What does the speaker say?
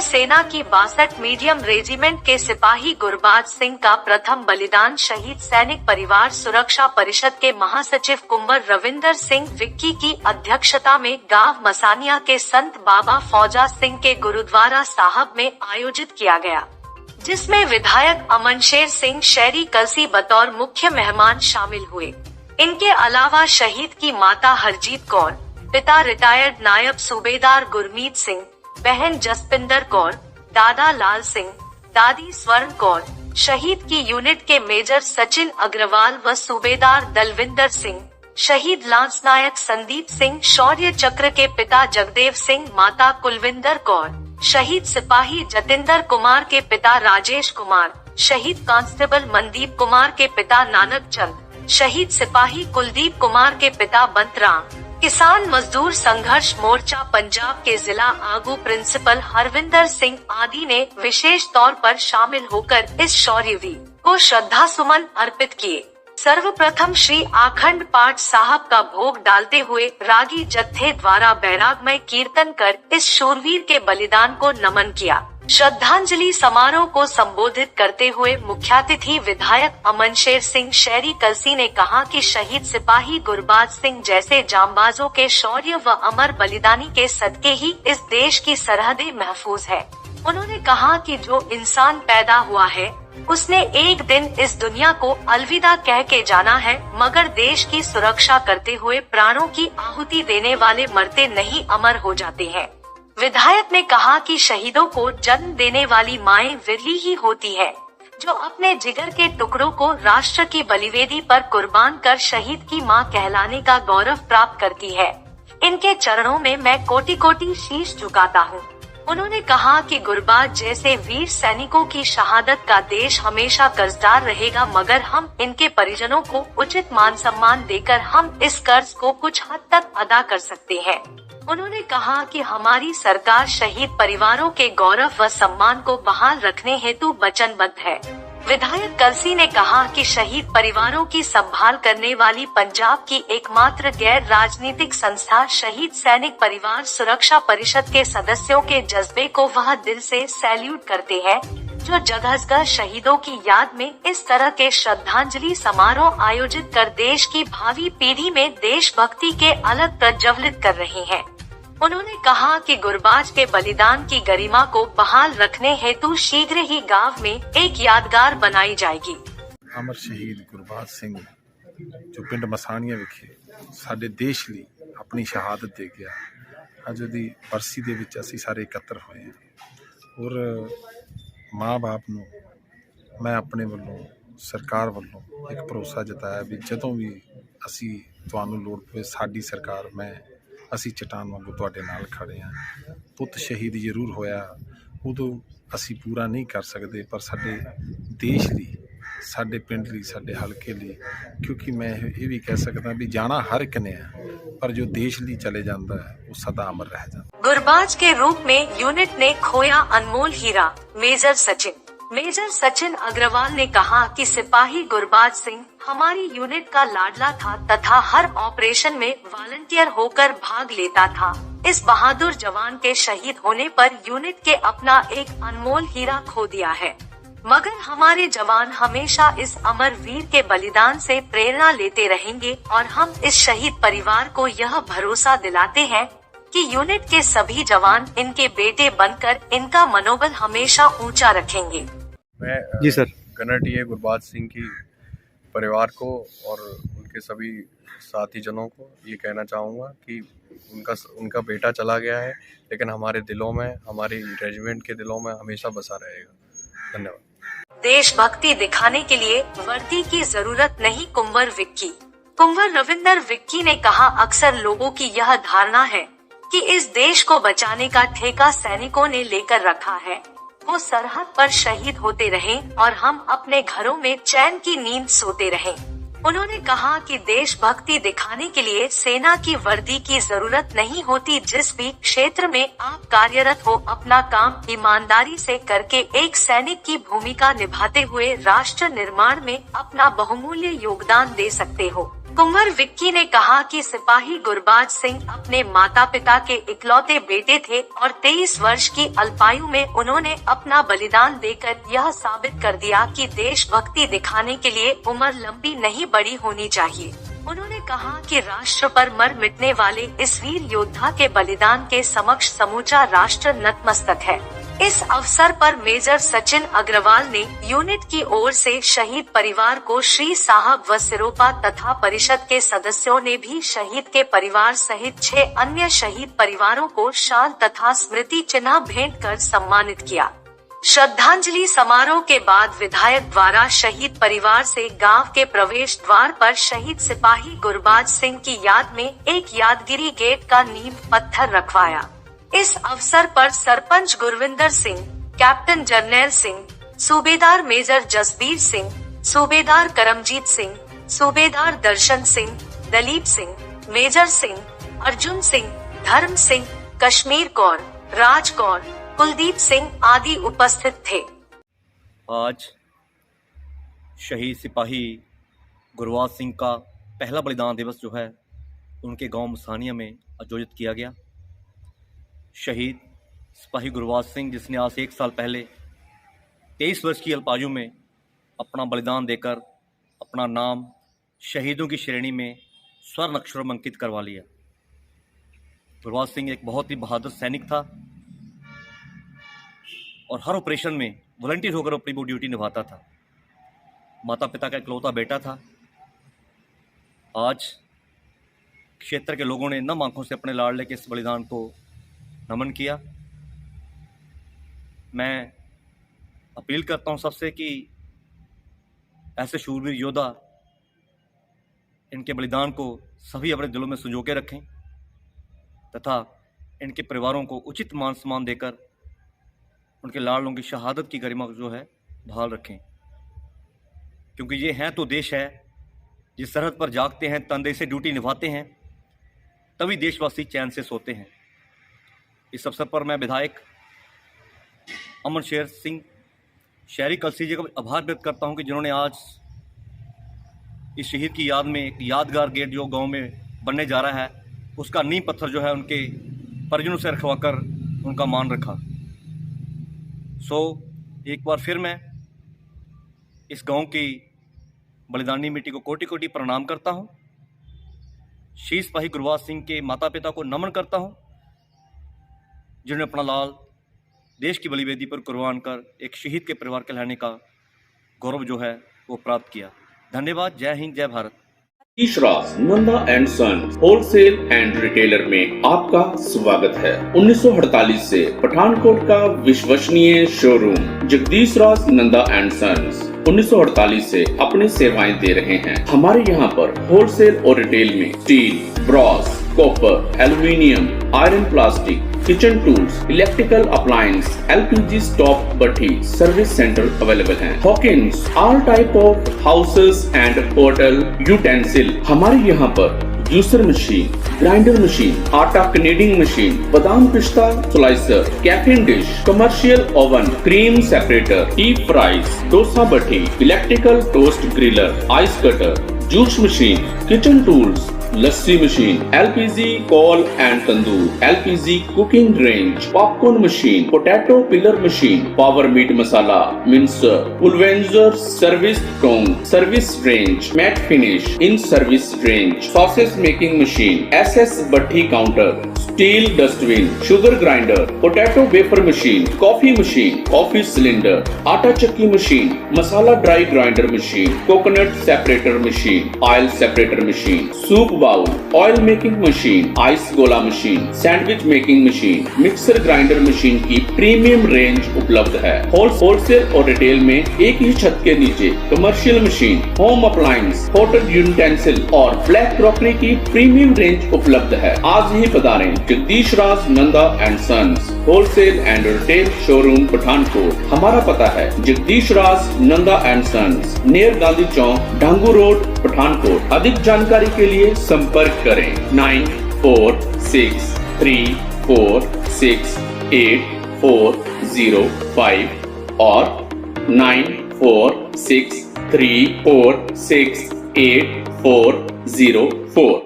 सेना की 62 medium regiment के सिपाही गुरबाज सिंह का प्रथम बलिदान शहीद सैनिक परिवार सुरक्षा परिषद के महासचिव कुंवर रविंदर सिंह विक्की की अध्यक्षता में गांव मसानिया के संत बाबा फौजा सिंह के गुरुद्वारा साहब में आयोजित किया गया, जिसमें विधायक अमनशेर सिंह शहरी कलसी बतौर मुख्य मेहमान शामिल हुए। इनके अलावा शहीद की माता हरजीत कौर, पिता रिटायर्ड नायब सूबेदार गुरमीत सिंह, बहन जसपिंदर कौर, दादा लाल सिंह, दादी स्वर्ण कौर, शहीद की यूनिट के मेजर सचिन अग्रवाल व सूबेदार दलविंदर सिंह, शहीद लांस नायक संदीप सिंह शौर्य चक्र के पिता जगदेव सिंह, माता कुलविंदर कौर, शहीद सिपाही जतिंदर कुमार के पिता राजेश कुमार, शहीद कांस्टेबल मनदीप कुमार के पिता नानक चंद, शहीद सिपाही कुलदीप कुमार के पिता बंतराम, किसान मजदूर संघर्ष मोर्चा पंजाब के जिला आगू प्रिंसिपल हरविंदर सिंह आदि ने विशेष तौर पर शामिल होकर इस शौर्यवीर को श्रद्धा सुमन अर्पित किए। सर्वप्रथम श्री आखंड पाठ साहब का भोग डालते हुए रागी जत्थे द्वारा बैरागमय कीर्तन कर इस शूरवीर के बलिदान को नमन किया। श्रद्धांजलि समारोह को संबोधित करते हुए मुख्यातिथि विधायक अमनशेर सिंह शहरी कलसी ने कहा कि शहीद सिपाही गुरबाज सिंह जैसे जांबाजों के शौर्य व अमर बलिदानी के सदके ही इस देश की सरहदें महफूज है। उन्होंने कहा कि जो इंसान पैदा हुआ है उसने एक दिन इस दुनिया को अलविदा कह के जाना है, मगर देश की सुरक्षा करते हुए प्राणों की आहुति देने वाले मरते नहीं, अमर हो जाते हैं। विधायक ने कहा कि शहीदों को जन्म देने वाली माएं विरली ही होती है, जो अपने जिगर के टुकड़ों को राष्ट्र की बलिवेदी पर कुर्बान कर शहीद की मां कहलाने का गौरव प्राप्त करती है। इनके चरणों में मैं कोटि कोटि शीश झुकाता हूँ। उन्होंने कहा कि गुरबाज जैसे वीर सैनिकों की शहादत का देश हमेशा कर्जदार रहेगा, मगर हम इनके परिजनों को उचित मान सम्मान देकर हम इस कर्ज को कुछ हद तक अदा कर सकते हैं। उन्होंने कहा कि हमारी सरकार शहीद परिवारों के गौरव व सम्मान को बहाल रखने हेतु वचनबद्ध है। विधायक कलसी ने कहा कि शहीद परिवारों की संभाल करने वाली पंजाब की एकमात्र गैर राजनीतिक संस्था शहीद सैनिक परिवार सुरक्षा परिषद के सदस्यों के जज्बे को वह दिल से सैल्यूट करते हैं, जो जगह शहीदों की याद में इस तरह के श्रद्धांजलि समारोह आयोजित कर देश की भावी पीढ़ी में देशभक्ति के अलग प्रज्वलित कर रहे हैं। उन्होंने कहा कि गुरबाज के बलिदान की गरिमा को बहाल रखने हेतु शीघ्र ही गांव में एक यादगार बनाई जाएगी। अमर शहीद गुरबाज सिंह जो पिंड मसानिया विखे साडे देश ਲਈ अपनी शहादत दे गया, अज ਉਹਦੀ बरसी ਦੇ ਵਿੱਚ ਅਸੀਂ ਸਾਰੇ ਇਕੱਤਰ ਹੋਏ ਹਾਂ। ਔਰ माँ बाप ਨੂੰ मैं अपने ਵੱਲੋਂ सरकार ਵੱਲੋਂ एक भरोसा जताया भी ਜਦੋਂ ਵੀ ਅਸੀਂ ਤੁਹਾਨੂੰ ਲੋੜ ਪਵੇ ਸਾਡੀ ਸਰਕਾਰ मैं ਅਸੀਂ चट्टान वांगू ਤੁਹਾਡੇ ਨਾਲ खड़े हाँ। पुत शहीद जरूर होया, उदों ਅਸੀਂ पूरा नहीं कर सकते, पर साडे देश ਲਈ साडे पिंड ਲਈ साडे हल्के ਲਈ, क्योंकि मैं ये भी कह सकता भी जाना हर एक ने है, पर जो देश ਲਈ चले जाता है वो सदा अमर रह जाता है। गुरबाज के रूप में यूनिट ने खोया अनमोल हीरा। मेजर सचिन अग्रवाल ने कहा कि सिपाही गुरबाज सिंह हमारी यूनिट का लाडला था तथा हर ऑपरेशन में वॉलंटियर होकर भाग लेता था। इस बहादुर जवान के शहीद होने पर यूनिट के अपना एक अनमोल हीरा खो दिया है, मगर हमारे जवान हमेशा इस अमर वीर के बलिदान से प्रेरणा लेते रहेंगे और हम इस शहीद परिवार को यह भरोसा दिलाते हैं कि यूनिट के सभी जवान इनके बेटे बनकर इनका मनोबल हमेशा ऊंचा रखेंगे। मैं जी सर, गणराज्य गुरबाज सिंह की परिवार को और उनके सभी साथी जनों को ये कहना चाहूँगा कि उनका बेटा चला गया है, लेकिन हमारे दिलों में, हमारी रेजिमेंट के दिलों में हमेशा बसा रहेगा। धन्यवाद। देशभक्ति दिखाने के लिए वर्दी की जरूरत नहीं, कुंवर रविंदर विक्की ने कहा, अक्सर लोगों की यह धारणा है कि इस देश को बचाने का ठेका सैनिकों ने लेकर रखा है। वो सरहद पर शहीद होते रहें और हम अपने घरों में चैन की नींद सोते रहें। उन्होंने कहा कि देशभक्ति दिखाने के लिए सेना की वर्दी की जरूरत नहीं होती। जिस भी क्षेत्र में आप कार्यरत हो, अपना काम ईमानदारी से करके एक सैनिक की भूमिका निभाते हुए राष्ट्र निर्माण में अपना बहुमूल्य योगदान दे सकते हो। कुंवर विक्की ने कहा कि सिपाही गुरबाज सिंह अपने माता पिता के इकलौते बेटे थे और 23 वर्ष की अल्पायु में उन्होंने अपना बलिदान देकर यह साबित कर दिया कि देशभक्ति दिखाने के लिए उम्र लंबी नहीं बड़ी होनी चाहिए। उन्होंने कहा कि राष्ट्र पर मर मिटने वाले इस वीर योद्धा के बलिदान के समक्ष समूचा राष्ट्र नतमस्तक है। इस अवसर पर मेजर सचिन अग्रवाल ने यूनिट की ओर से शहीद परिवार को श्री साहब व सिरोपा तथा परिषद के सदस्यों ने भी शहीद के परिवार सहित 6 अन्य शहीद परिवारों को शाल तथा स्मृति चिन्ह भेंट कर सम्मानित किया। श्रद्धांजलि समारोह के बाद विधायक द्वारा शहीद परिवार से गांव के प्रवेश द्वार पर शहीद सिपाही गुरबाज सिंह की याद में एक यादगिरी गेट का नींव पत्थर रखवाया। इस अवसर पर सरपंच गुरविंदर सिंह, कैप्टन जरनैल सिंह, सूबेदार मेजर जसबीर सिंह, सूबेदार करमजीत सिंह, सूबेदार दर्शन सिंह, दलीप सिंह, मेजर सिंह, अर्जुन सिंह, धर्म सिंह, कश्मीर कौर, राज कौर, कुलदीप सिंह आदि उपस्थित थे। आज शहीद सिपाही गुरबाज सिंह का पहला बलिदान दिवस जो है उनके गांव मसानिया में आयोजित किया गया। शहीद सिपाही गुरबाज सिंह जिसने आज 1 साल पहले 23 वर्ष की अल्पायु में अपना बलिदान देकर अपना नाम शहीदों की श्रेणी में स्वर्ण अक्षरों में अंकित करवा लिया। गुरबाज सिंह एक बहुत ही बहादुर सैनिक था और हर ऑपरेशन में वॉलंटियर होकर अपनी वो ड्यूटी निभाता था। माता पिता का इकलौता बेटा था। आज क्षेत्र के लोगों ने नम आंखों से अपने लाडले के इस बलिदान को नमन किया। मैं अपील करता हूं सबसे कि ऐसे शूरवीर योद्धा इनके बलिदान को सभी अपने दिलों में संजो के रखें तथा इनके परिवारों को उचित मान सम्मान देकर उनके लाडलों की शहादत की गरिमा जो है बहाल रखें, क्योंकि ये हैं तो देश है। जिस सरहद पर जागते हैं, तनदेह से ड्यूटी निभाते हैं, तभी देशवासी चैन से सोते हैं। इस अवसर पर मैं विधायक अमन शेर सिंह शहरी कलसी जी का आभार व्यक्त करता हूं कि जिन्होंने आज इस शहीद की याद में एक यादगार गेट जो गांव में बनने जा रहा है उसका नींव पत्थर जो है उनके परिजनों से रखवाकर उनका मान रखा। एक बार फिर मैं इस गांव की बलिदानी मिट्टी को कोटि कोटि प्रणाम करता हूं। शहीद सिपाही गुरबाज सिंह के माता पिता को नमन करता हूं जिन्होंने अपना लाल देश की बलिवेदी पर कुर्बान कर एक शहीद के परिवार के लाने का गौरव जो है वो प्राप्त किया। धन्यवाद। जय हिंद, जय Bharat. Jagdish Raj Nanda and son wholesale and retailer में आपका स्वागत है। 1948 से पठानकोट का विश्वसनीय showroom Jagdish Raj Nanda and sons 1948 से अपनी सेवाएं दे रहे हैं। हमारे यहाँ पर होलसेल और रिटेल में steel, brass, copper, aluminium, iron, plastic, kitchen tools, electrical appliance, LPG stove भट्टी सर्विस सेंटर अवेलेबल हैं। Hawkins, all type of houses and hotel utensil. हमारे यहाँ पर जूसर मशीन, ग्राइंडर मशीन, आटा कनेडिंग मशीन, बादाम पिस्ता slicer, chafing dish, commercial oven, cream separator, deep fries, dosa भट्टी, electrical toast griller, ice cutter, juice machine, kitchen tools, lassi machine, LPG coal and tandoor, LPG cooking range, popcorn machine, potato peeler machine, power meat masala, mincer, pulverizer service tong, service range, matt finish, in service range, sauces making machine, SS भट्टी counter, steel dustbin, sugar grinder, potato wafer machine, coffee machine, coffee cylinder, आटा चक्की machine, masala dry grinder machine, coconut separator machine, oil separator machine, soup bowl, oil making machine, ice गोला machine, sandwich making machine, mixer grinder machine की premium range उपलब्ध है। Wholesale और retail में एक ही छत के नीचे commercial machine, home appliance, hotel utensil और ब्लैक क्रॉकरी की प्रीमियम रेंज उपलब्ध है। आज ही पधारें Jagdish Raj Nanda and sons wholesale and retail showroom Pathankot. हमारा पता है Jagdish Raj Nanda and sons, near Gandhi चौक, ढांगू रोड, पठानकोट। अधिक जानकारी के लिए संपर्क करें 9463468405 और 94634684 77704।